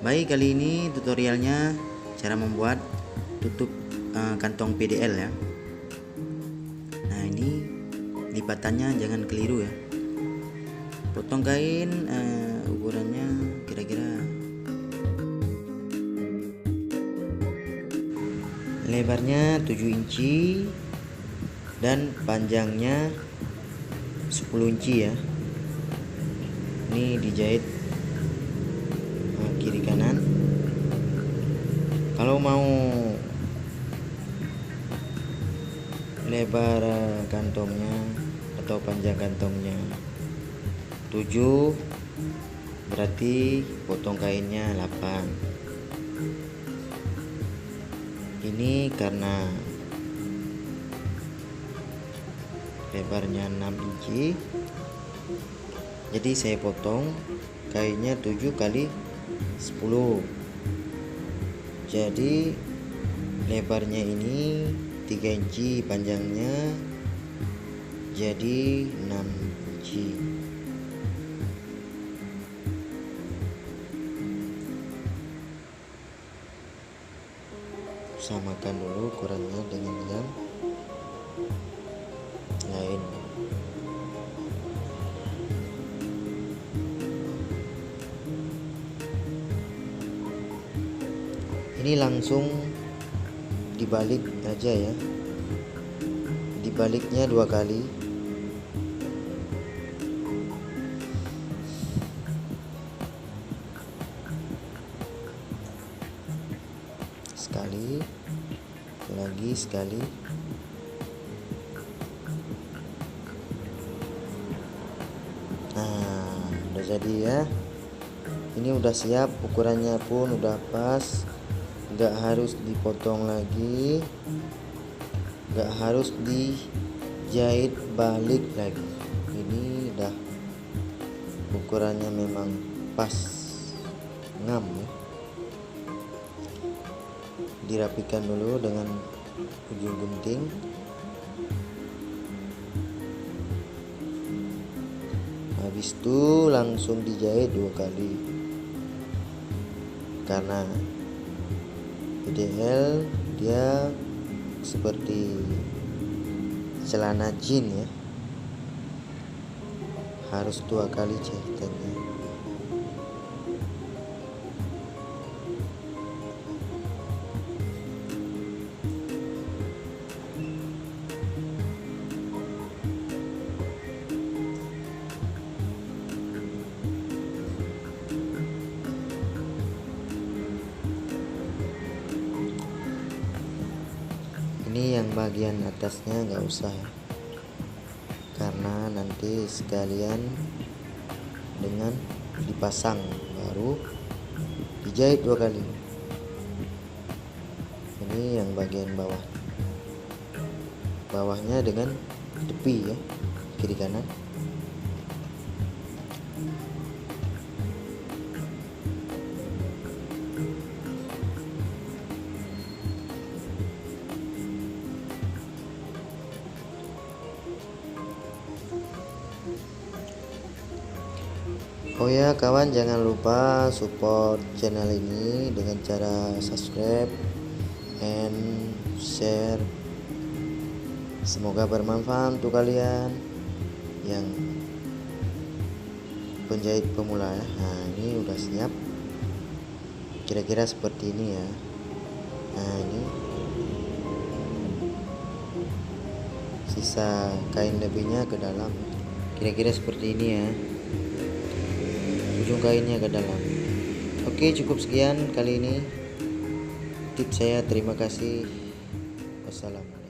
Baik, kali ini tutorialnya cara membuat tutup kantong PDL ya. Nah, ini lipatannya jangan keliru ya. Potong kain ukurannya kira-kira lebarnya 7 inci dan panjangnya 10 inci ya. Ini dijahit kiri kanan. Kalau mau lebar kantongnya atau panjang kantongnya 7, berarti potong kainnya 8. Ini karena lebarnya 6 inci, jadi saya potong kainnya 7 kali 10. Jadi lebarnya ini 3 inci, panjangnya jadi 6 inci. Samakan dulu ukurannya dengan yang lain. Ini langsung dibalik aja ya, dibaliknya 2 kali. Sekali lagi, sekali. Nah, udah jadi ya. Ini udah siap, ukurannya pun udah pas, nggak harus dipotong lagi, nggak harus dijahit balik lagi. Ini udah ukurannya memang pas, ngam ya. Dirapikan dulu dengan ujung gunting. Habis itu langsung dijahit 2 kali, karena PDL dia seperti celana jeans ya, harus 2 kali jahitannya. Ini yang bagian atasnya nggak usah ya, karena nanti sekalian dengan dipasang baru dijahit 2 kali. Ini yang bagian bawahnya dengan tepi ya, kiri kanan. Oh ya kawan, jangan lupa support channel ini dengan cara subscribe and share. Semoga bermanfaat untuk kalian yang penjahit pemula ya. Nah, ini udah siap, kira-kira seperti ini ya. Nah, ini sisa kain lebihnya ke dalam, kira-kira seperti ini ya, ujung kainnya ke dalam. Oke, cukup sekian kali ini tips saya. Terima kasih. Wassalamualaikum.